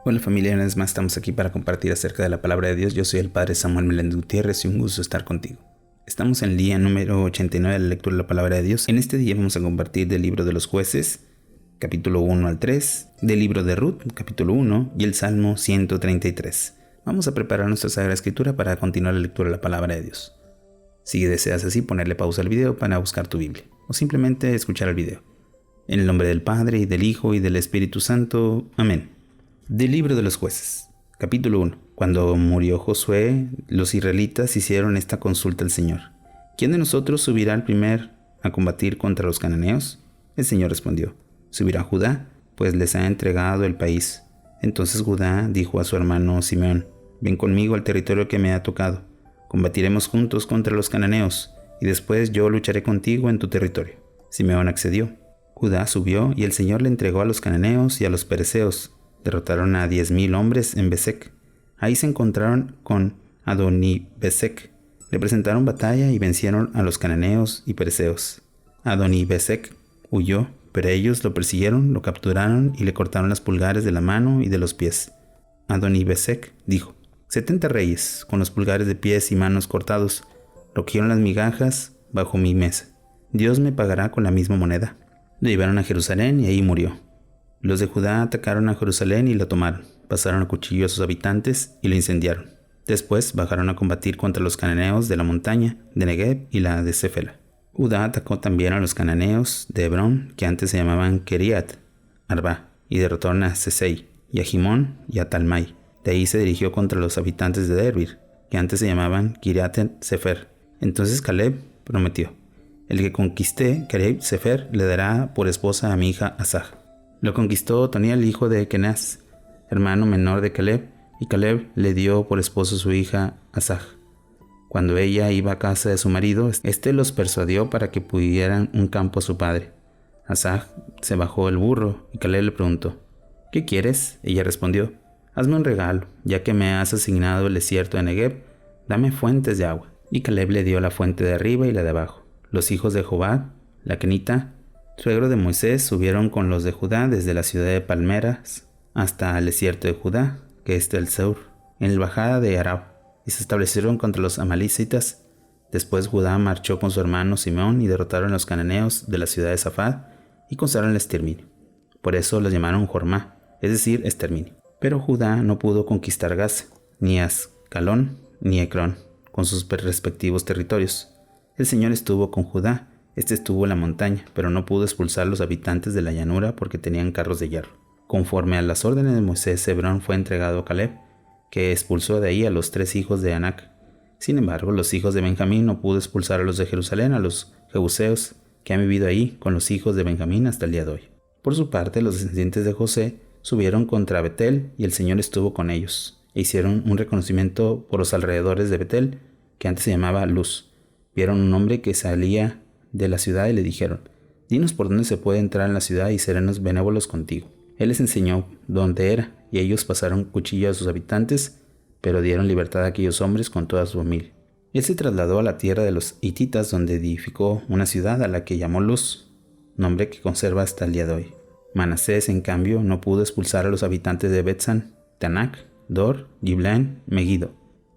Hola familia, una vez más estamos aquí para compartir acerca de la palabra de Dios. Yo soy el Padre Samuel Meléndez Gutiérrez y un gusto estar contigo. Estamos en el día número 89 de la lectura de la palabra de Dios. En este día vamos a compartir del libro de los jueces, capítulo 1 al 3, del libro de Ruth, capítulo 1 y el Salmo 133. Vamos a preparar nuestra Sagrada Escritura para continuar la lectura de la palabra de Dios. Si deseas así, ponerle pausa al video para buscar tu Biblia o simplemente escuchar el video. En el nombre del Padre, y del Hijo, y del Espíritu Santo. Amén. Del libro de los jueces, capítulo 1. Cuando murió Josué, los israelitas hicieron esta consulta al Señor. ¿Quién de nosotros subirá al primer a combatir contra los cananeos? El Señor respondió, subirá Judá, pues les ha entregado el país. Entonces Judá dijo a su hermano Simeón, ven conmigo al territorio que me ha tocado. Combatiremos juntos contra los cananeos, y después yo lucharé contigo en tu territorio. Simeón accedió. Judá subió, y el Señor le entregó a los cananeos y a los pereceos. Derrotaron a 10,000 hombres en Besek. Ahí se encontraron con Adonibesek. Le presentaron batalla y vencieron a los cananeos y pereceos. Adonibesek huyó, pero ellos lo persiguieron, lo capturaron y le cortaron las pulgares de la mano y de los pies. Adonibesek dijo, 70 reyes, con los pulgares de pies y manos cortados, recogieron las migajas bajo mi mesa. Dios me pagará con la misma moneda. Lo llevaron a Jerusalén y ahí murió. Los de Judá atacaron a Jerusalén y la tomaron, pasaron a cuchillo a sus habitantes y lo incendiaron. Después bajaron a combatir contra los cananeos de la montaña de Negev y la de Cefela. Judá atacó también a los cananeos de Hebrón, que antes se llamaban Kiriat Arba, y derrotaron a Sesei, y a Jimón y a Talmai. De ahí se dirigió contra los habitantes de Derbir, que antes se llamaban Kiriat Sefer. Entonces Caleb prometió, el que conquiste Kiriat Sefer le dará por esposa a mi hija Asaj. Lo conquistó Otoniel, hijo de Kenaz, hermano menor de Caleb, y Caleb le dio por esposo a su hija Asaj. Cuando ella iba a casa de su marido, éste los persuadió para que pudieran un campo a su padre. Asaj se bajó del burro y Caleb le preguntó, ¿qué quieres? Ella respondió, hazme un regalo, ya que me has asignado el desierto de Negev, dame fuentes de agua. Y Caleb le dio la fuente de arriba y la de abajo. Los hijos de Jobab, la kenita, suegro de Moisés, subieron con los de Judá desde la ciudad de Palmeras hasta el desierto de Judá, que es del Sur, en la bajada de Arab, y se establecieron contra los amalecitas. Después Judá marchó con su hermano Simeón y derrotaron a los cananeos de la ciudad de Safad y causaron el exterminio. Por eso los llamaron Jormá, es decir, exterminio. Pero Judá no pudo conquistar Gaza, ni Ascalón, ni Ecrón, con sus respectivos territorios. El Señor estuvo con Judá. Este estuvo en la montaña, pero no pudo expulsar a los habitantes de la llanura porque tenían carros de hierro. Conforme a las órdenes de Moisés, Hebrón fue entregado a Caleb, que expulsó de ahí a los 3 hijos de Anac. Sin embargo, los hijos de Benjamín no pudo expulsar a los de Jerusalén, a los jebuseos, que han vivido ahí con los hijos de Benjamín hasta el día de hoy. Por su parte, los descendientes de José subieron contra Betel y el Señor estuvo con ellos, e hicieron un reconocimiento por los alrededores de Betel, que antes se llamaba Luz. Vieron un hombre que salía de la ciudad y le dijeron, dinos por dónde se puede entrar en la ciudad y seremos benévolos contigo. Él les enseñó dónde era, y ellos pasaron cuchillo a sus habitantes, pero dieron libertad a aquellos hombres con toda su familia. Él se trasladó a la tierra de los hititas, donde edificó una ciudad a la que llamó Luz, nombre que conserva hasta el día de hoy. Manasés, en cambio, no pudo expulsar a los habitantes de Betsan, Tanak, Dor, Giblán, Megido,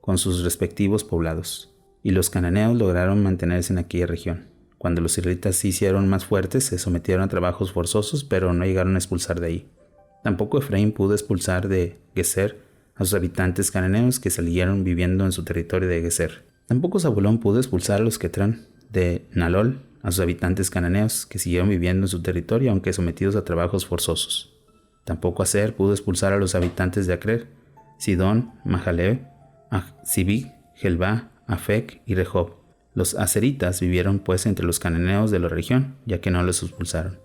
con sus respectivos poblados, y los cananeos lograron mantenerse en aquella región. Cuando los israelitas se hicieron más fuertes, se sometieron a trabajos forzosos, pero no llegaron a expulsar de ahí. Tampoco Efraín pudo expulsar de Geser a sus habitantes cananeos que salieron viviendo en su territorio de Geser. Tampoco Zabulón pudo expulsar a los Quetrán de Nalol, a sus habitantes cananeos que siguieron viviendo en su territorio aunque sometidos a trabajos forzosos. Tampoco Aser pudo expulsar a los habitantes de Acrer, Sidón, Mahaleb, Sibig, Gelbá, Afec y Rehob. Los aseritas vivieron pues entre los cananeos de la región, ya que no los expulsaron.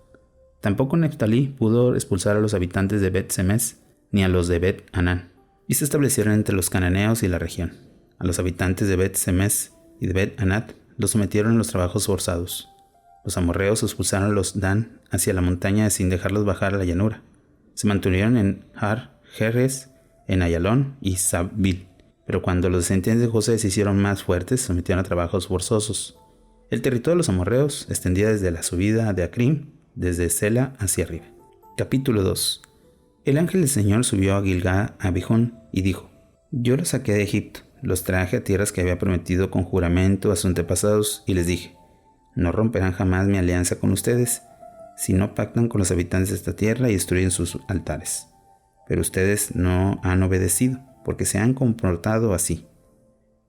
Tampoco Neftalí pudo expulsar a los habitantes de Bet-Semes, ni a los de Bet-Anán, y se establecieron entre los cananeos y la región. A los habitantes de Bet-Semes y de Bet-Anat los sometieron a los trabajos forzados. Los amorreos expulsaron a los Dan hacia la montaña sin dejarlos bajar a la llanura. Se mantuvieron en Har, Jerez, en Ayalón y Sabbil. Pero cuando los descendientes de José se hicieron más fuertes, se sometieron a trabajos forzosos. El territorio de los amorreos extendía desde la subida de Acrim, desde Sela hacia arriba. Capítulo 2. El ángel del Señor subió a Gilgal a Abijón y dijo: Yo los saqué de Egipto, los traje a tierras que había prometido con juramento a sus antepasados, y les dije: No romperán jamás mi alianza con ustedes, si no pactan con los habitantes de esta tierra y destruyen sus altares. Pero ustedes no han obedecido, porque se han comportado así.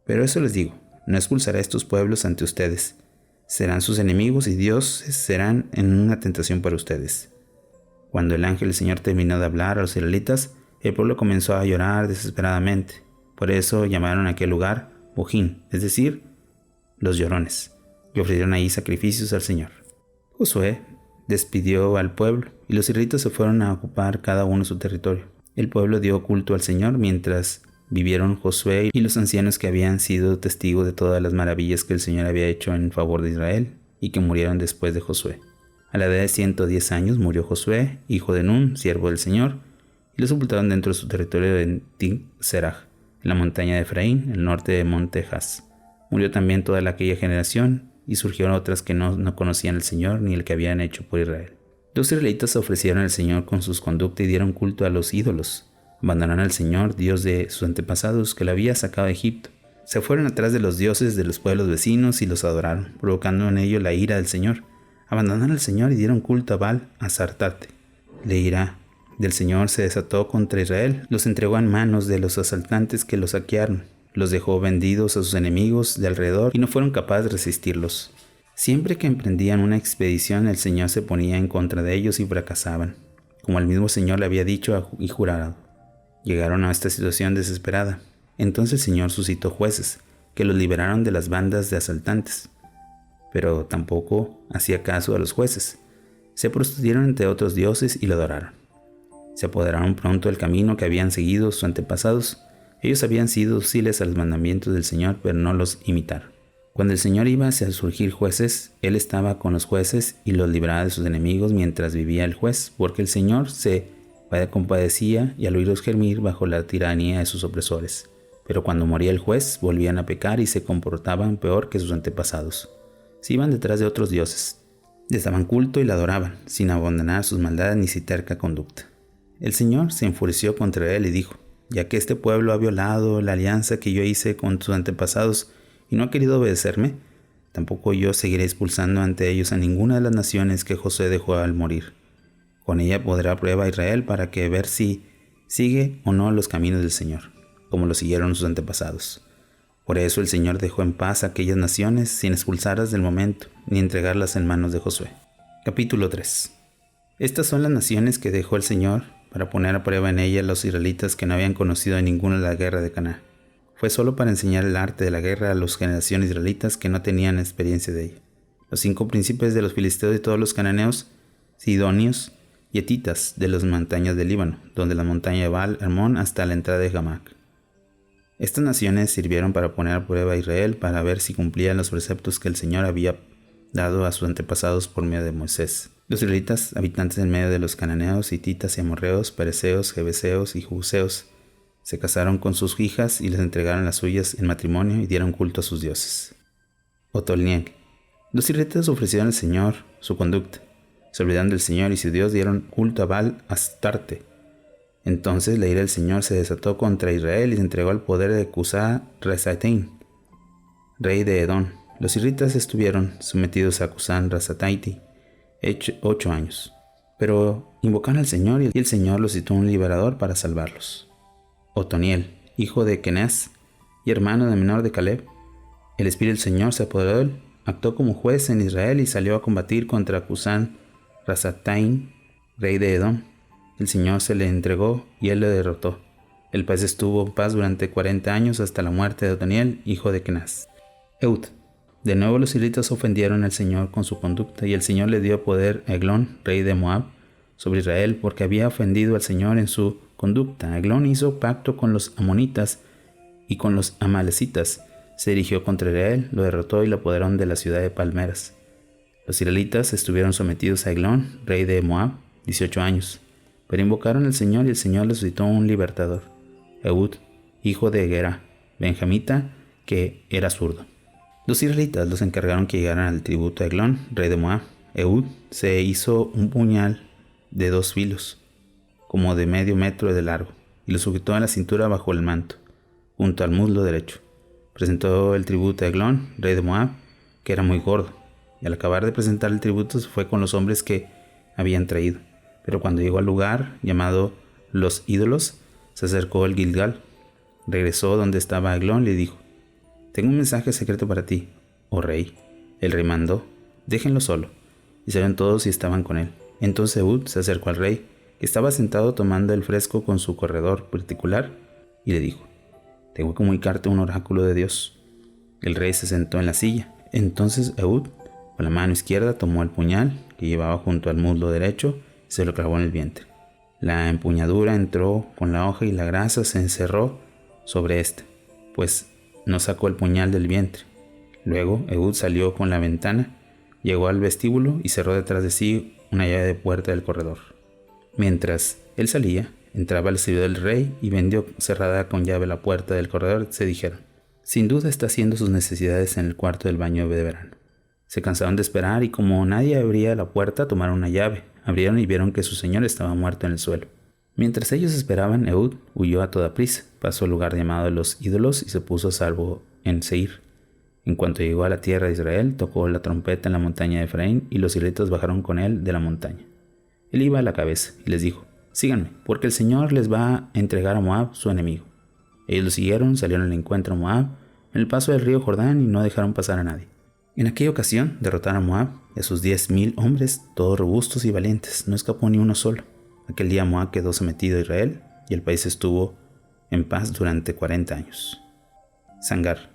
Pero eso les digo: no expulsaré a estos pueblos ante ustedes. Serán sus enemigos y dioses serán en una tentación para ustedes. Cuando el ángel del Señor terminó de hablar a los israelitas, el pueblo comenzó a llorar desesperadamente. Por eso llamaron a aquel lugar Bojín, es decir, los llorones, y ofrecieron ahí sacrificios al Señor. Josué despidió al pueblo, y los israelitas se fueron a ocupar cada uno su territorio. El pueblo dio culto al Señor mientras vivieron Josué y los ancianos que habían sido testigos de todas las maravillas que el Señor había hecho en favor de Israel, y que murieron después de Josué. A la edad de 110 años murió Josué, hijo de Nun, siervo del Señor, y lo sepultaron dentro de su territorio de Tig-Seraj, en la montaña de Efraín, el norte de Monte Jas. Murió también toda aquella generación, y surgieron otras que no conocían al Señor ni el que habían hecho por Israel. Los israelitas se ofrecieron al Señor con sus conductas y dieron culto a los ídolos. Abandonaron al Señor, Dios de sus antepasados, que lo había sacado de Egipto. Se fueron atrás de los dioses de los pueblos vecinos y los adoraron, provocando en ello la ira del Señor. Abandonaron al Señor y dieron culto a Baal Astartate. La ira del Señor se desató contra Israel, los entregó en manos de los asaltantes que los saquearon, los dejó vendidos a sus enemigos de alrededor y no fueron capaces de resistirlos. Siempre que emprendían una expedición, el Señor se ponía en contra de ellos y fracasaban, como el mismo Señor le había dicho y jurado. Llegaron a esta situación desesperada. Entonces el Señor suscitó jueces, que los liberaron de las bandas de asaltantes. Pero tampoco hacía caso a los jueces. Se prostituyeron ante otros dioses y lo adoraron. Se apoderaron pronto del camino que habían seguido sus antepasados. Ellos habían sido dóciles a los mandamientos del Señor, pero no los imitaron. Cuando el Señor iba hacia surgir jueces, Él estaba con los jueces y los libraba de sus enemigos mientras vivía el juez, porque el Señor se compadecía y al oírlos gemir bajo la tiranía de sus opresores. Pero cuando moría el juez, volvían a pecar y se comportaban peor que sus antepasados. Se iban detrás de otros dioses, les daban culto y la adoraban, sin abandonar sus maldades ni su terca conducta. El Señor se enfureció contra él y dijo: ya que este pueblo ha violado la alianza que yo hice con sus antepasados y no ha querido obedecerme, tampoco yo seguiré expulsando ante ellos a ninguna de las naciones que Josué dejó al morir. Con ella pondrá a prueba a Israel para que ver si sigue o no los caminos del Señor, como lo siguieron sus antepasados. Por eso el Señor dejó en paz a aquellas naciones sin expulsarlas del momento, ni entregarlas en manos de Josué. Capítulo 3. Estas son las naciones que dejó el Señor para poner a prueba en ellas los israelitas que no habían conocido ninguna de la guerra de Canaán. Fue solo para enseñar el arte de la guerra a las generaciones israelitas que no tenían experiencia de ella. Los 5 príncipes de los filisteos y todos los cananeos, sidonios y hetitas de las montañas del Líbano, donde la montaña de Baal Hermón hasta la entrada de Hamac. Estas naciones sirvieron para poner a prueba a Israel para ver si cumplían los preceptos que el Señor había dado a sus antepasados por medio de Moisés. Los israelitas, habitantes en medio de los cananeos, hititas y amorreos, pereceos, jebeseos y jebuseos, se casaron con sus hijas y les entregaron las suyas en matrimonio y dieron culto a sus dioses. Otoniel. Los israelitas ofrecieron al Señor su conducta. Se olvidaron del Señor y su Dios, dieron culto a Baal Astarte. Entonces la ira del Señor se desató contra Israel y se entregó al poder de Cusán-Risataim, rey de Edom. Los israelitas estuvieron sometidos a Cusán-Risataim 8 años. Pero invocaron al Señor y el Señor los citó un liberador para salvarlos. Otoniel, hijo de Kenaz y hermano de menor de Caleb. El espíritu del Señor se apoderó de él, actuó como juez en Israel y salió a combatir contra Cusán-Risataim, rey de Edom. El Señor se le entregó y él le derrotó. El país estuvo en paz durante 40 años hasta la muerte de Otoniel, hijo de Kenaz. Eud. De nuevo los israelitas ofendieron al Señor con su conducta y el Señor le dio poder a Eglón, rey de Moab, sobre Israel porque había ofendido al Señor en su conducta. Eglón hizo pacto con los amonitas y con los amalecitas. Se dirigió contra Israel, lo derrotó y lo apoderaron de la ciudad de palmeras. Los israelitas estuvieron sometidos a Eglón, rey de Moab, 18 años. Pero invocaron al Señor y el Señor les suscitó un libertador, Eud, hijo de Gera, benjamita, que era zurdo. Los israelitas los encargaron que llegaran al tributo de Eglón, rey de Moab. Eud se hizo un puñal de 2 filos. como de medio metro de largo, y lo sujetó a la cintura bajo el manto, junto al muslo derecho. Presentó el tributo a Eglón, rey de Moab, que era muy gordo, y al acabar de presentar el tributo se fue con los hombres que habían traído. Pero cuando llegó al lugar llamado Los Ídolos, se acercó el Gilgal. Regresó donde estaba Eglón y le dijo: «Tengo un mensaje secreto para ti, oh rey». El rey mandó: «Déjenlo solo». Y salieron todos y estaban con él. Entonces Ehud se acercó al rey, que estaba sentado tomando el fresco con su corredor particular, y le dijo: «Tengo que comunicarte un oráculo de Dios». El rey se sentó en la silla. Entonces Ehud, con la mano izquierda, tomó el puñal que llevaba junto al muslo derecho y se lo clavó en el vientre. La empuñadura entró con la hoja y la grasa se encerró sobre ésta, pues no sacó el puñal del vientre. Luego Ehud salió con la ventana, llegó al vestíbulo y cerró detrás de sí una llave de puerta del corredor. Mientras él salía, entraba el servidor del rey y vendió cerrada con llave la puerta del corredor. Se dijeron: «Sin duda está haciendo sus necesidades en el cuarto del baño de verano». Se cansaron de esperar y como nadie abría la puerta, tomaron una llave, abrieron y vieron que su señor estaba muerto en el suelo. Mientras ellos esperaban, Ehud huyó a toda prisa, pasó al lugar llamado Los Ídolos y se puso a salvo en Seir. En cuanto llegó a la tierra de Israel, tocó la trompeta en la montaña de Efraín y los israelitas bajaron con él de la montaña. Él iba a la cabeza y les dijo: «Síganme, porque el Señor les va a entregar a Moab, su enemigo». Ellos lo siguieron, salieron al encuentro a Moab en el paso del río Jordán y no dejaron pasar a nadie. En aquella ocasión derrotaron a Moab y a sus 10,000 hombres, todos robustos y valientes. No escapó ni uno solo. Aquel día Moab quedó sometido a Israel y el país estuvo en paz durante 40 años. Sangar.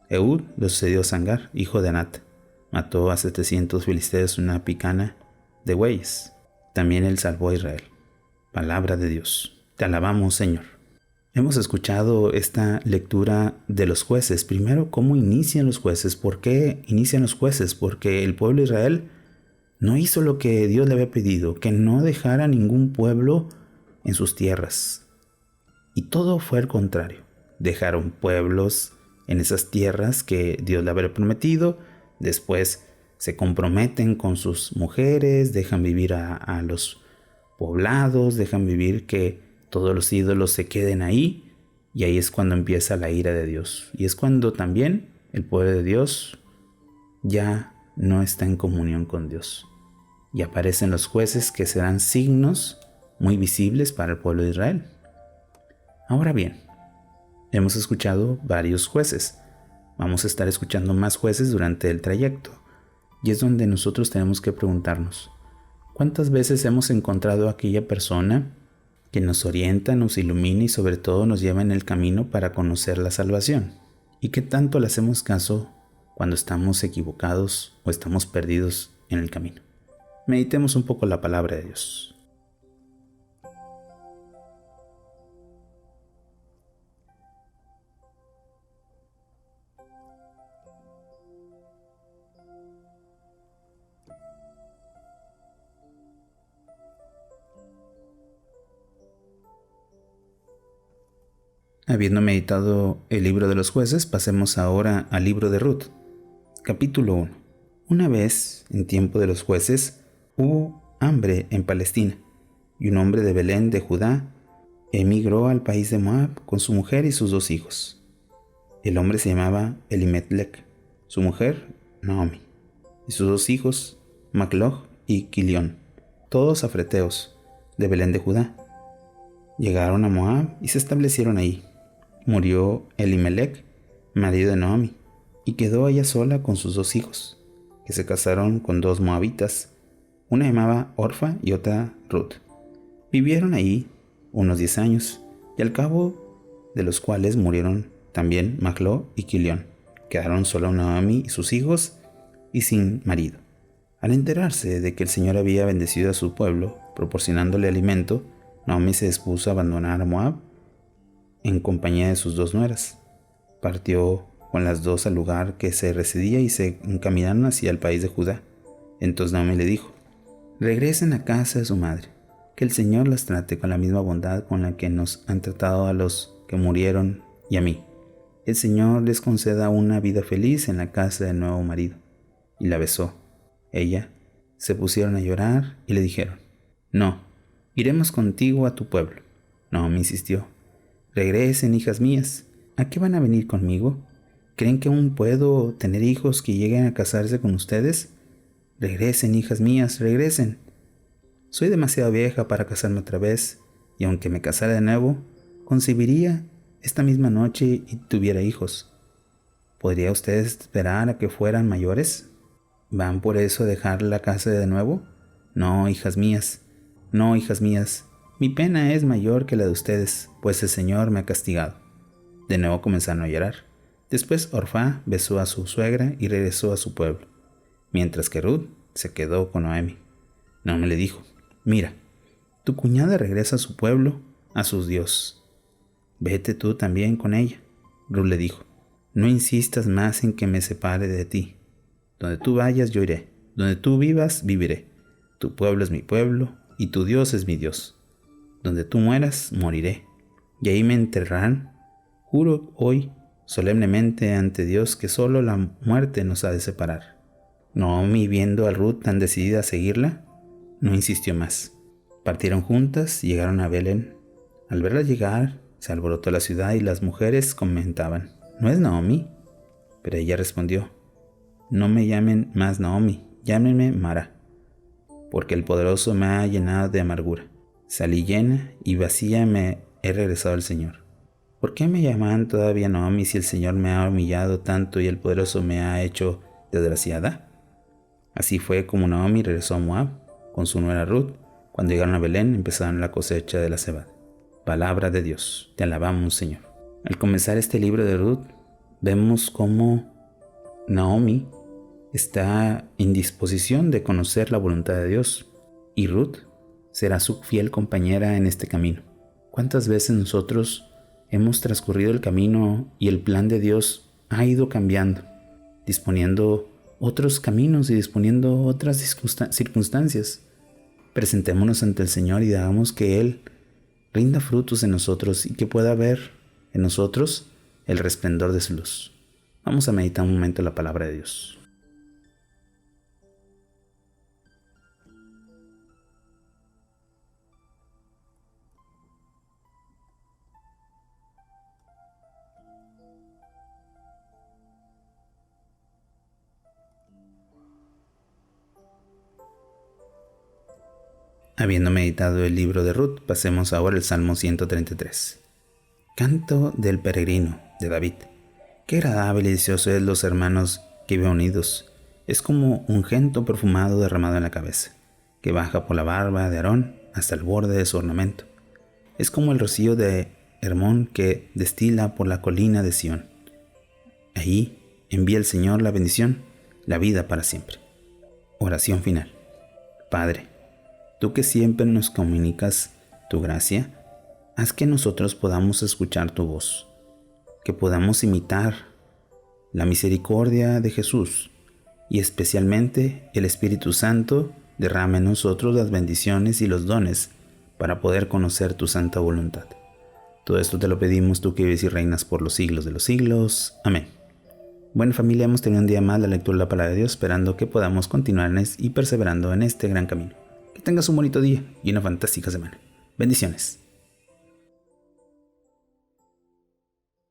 Ehud le sucedió a Sangar, hijo de Anat. Mató a 700 filisteos en una picana de bueyes. También él salvó a Israel. Palabra de Dios. Te alabamos, Señor. Hemos escuchado esta lectura de los jueces. Primero, ¿cómo inician los jueces? ¿Por qué inician los jueces? Porque el pueblo de Israel no hizo lo que Dios le había pedido, que no dejara ningún pueblo en sus tierras. Y todo fue al contrario. Dejaron pueblos en esas tierras que Dios le había prometido. Después se comprometen con sus mujeres, dejan vivir a los poblados, dejan vivir que todos los ídolos se queden ahí, y ahí es cuando empieza la ira de Dios. Y es cuando también el pueblo de Dios ya no está en comunión con Dios. Y aparecen los jueces que serán signos muy visibles para el pueblo de Israel. Ahora bien, hemos escuchado varios jueces. Vamos a estar escuchando más jueces durante el trayecto. Y es donde nosotros tenemos que preguntarnos: ¿cuántas veces hemos encontrado a aquella persona que nos orienta, nos ilumina y sobre todo nos lleva en el camino para conocer la salvación? ¿Y qué tanto le hacemos caso cuando estamos equivocados o estamos perdidos en el camino? Meditemos un poco la palabra de Dios. Habiendo meditado el libro de los jueces, pasemos ahora al libro de Ruth. Capítulo 1. Una vez, en tiempo de los jueces, hubo hambre en Palestina, y un hombre de Belén de Judá emigró al país de Moab con su mujer y sus 2 hijos. El hombre se llamaba Elimelech, su mujer Naomi, y sus 2 hijos Macloj y Quilión, todos afreteos de Belén de Judá. Llegaron a Moab y se establecieron ahí. Murió Elimelech, marido de Naomi, y quedó ella sola con sus 2 hijos, que se casaron con 2 moabitas. Una llamaba Orfa y otra Ruth. Vivieron ahí unos 10 años, y al cabo de los cuales murieron también Macló y Quilión. Quedaron solo Naomi y sus hijos, y sin marido. Al enterarse de que el Señor había bendecido a su pueblo, proporcionándole alimento, Naomi se dispuso a abandonar a Moab en compañía de sus 2 nueras. Partió con las 2 al lugar que se residía y se encaminaron hacia el país de Judá. Entonces Naomi le dijo: «Regresen a casa de su madre, que el Señor las trate con la misma bondad con la que nos han tratado a los que murieron y a mí. El Señor les conceda una vida feliz en la casa del nuevo marido». Y la besó. Ella se pusieron a llorar y le dijeron: «No, Iremos contigo a tu pueblo. Naomi insistió. Regresen, hijas mías. ¿A qué van a venir conmigo? ¿Creen que aún puedo tener hijos que lleguen a casarse con ustedes? Regresen, hijas mías, regresen. Soy demasiado vieja para casarme otra vez, y aunque me casara de nuevo, concebiría esta misma noche y tuviera hijos. ¿Podría ustedes esperar a que fueran mayores? ¿Van por eso a dejar la casa de nuevo? No, hijas mías. No, hijas mías. Mi pena es mayor que la de ustedes, pues el Señor me ha castigado. De nuevo comenzaron a llorar. Después Orfá besó a su suegra y regresó a su pueblo, mientras que Ruth se quedó con Noemi. Noemi le dijo, mira, tu cuñada regresa a su pueblo, a sus dioses. Vete tú también con ella. Ruth le dijo, no insistas más en que me separe de ti. Donde tú vayas yo iré, donde tú vivas viviré. Tu pueblo es mi pueblo y tu Dios es mi Dios. Donde tú mueras moriré y ahí me enterrarán. Juro hoy solemnemente ante Dios que solo la muerte nos ha de separar. Naomi, viendo a Ruth tan decidida a seguirla, no insistió más. Partieron juntas y llegaron a Belén. Al verla llegar, se alborotó la ciudad y las mujeres comentaban, ¿no es Naomi? Pero ella respondió, no me llamen más Naomi, llámenme Mara, porque el poderoso me ha llenado de amargura. Salí llena y vacía me he regresado al Señor. ¿Por qué me llaman todavía Naomi si el Señor me ha humillado tanto y el poderoso me ha hecho desgraciada? Así fue como Naomi regresó a Moab con su nuera Ruth. Cuando llegaron a Belén empezaron la cosecha de la cebada. Palabra de Dios, te alabamos, Señor. Al comenzar este libro de Ruth, vemos cómo Naomi está en disposición de conocer la voluntad de Dios y Ruth será su fiel compañera en este camino. ¿Cuántas veces nosotros hemos transcurrido el camino y el plan de Dios ha ido cambiando, disponiendo otros caminos y disponiendo otras circunstancias? Presentémonos ante el Señor y hagamos que Él rinda frutos en nosotros y que pueda ver en nosotros el resplandor de su luz. Vamos a meditar un momento la palabra de Dios. Habiendo meditado el libro de Ruth, pasemos ahora al Salmo 133. Canto del peregrino, de David. Qué agradable y delicioso es los hermanos que viven unidos. Es como ungüento perfumado derramado en la cabeza, que baja por la barba de Aarón hasta el borde de su ornamento. Es como el rocío de Hermón que destila por la colina de Sión. Ahí envía el Señor la bendición, la vida para siempre. Oración final. Padre, tú que siempre nos comunicas tu gracia, haz que nosotros podamos escuchar tu voz, que podamos imitar la misericordia de Jesús y especialmente el Espíritu Santo derrame en nosotros las bendiciones y los dones para poder conocer tu santa voluntad. Todo esto te lo pedimos tú que vives y reinas por los siglos de los siglos. Amén. Bueno, familia, hemos tenido un día más la lectura de la palabra de Dios, esperando que podamos continuar y perseverando en este gran camino. Que tengas un bonito día y una fantástica semana. Bendiciones.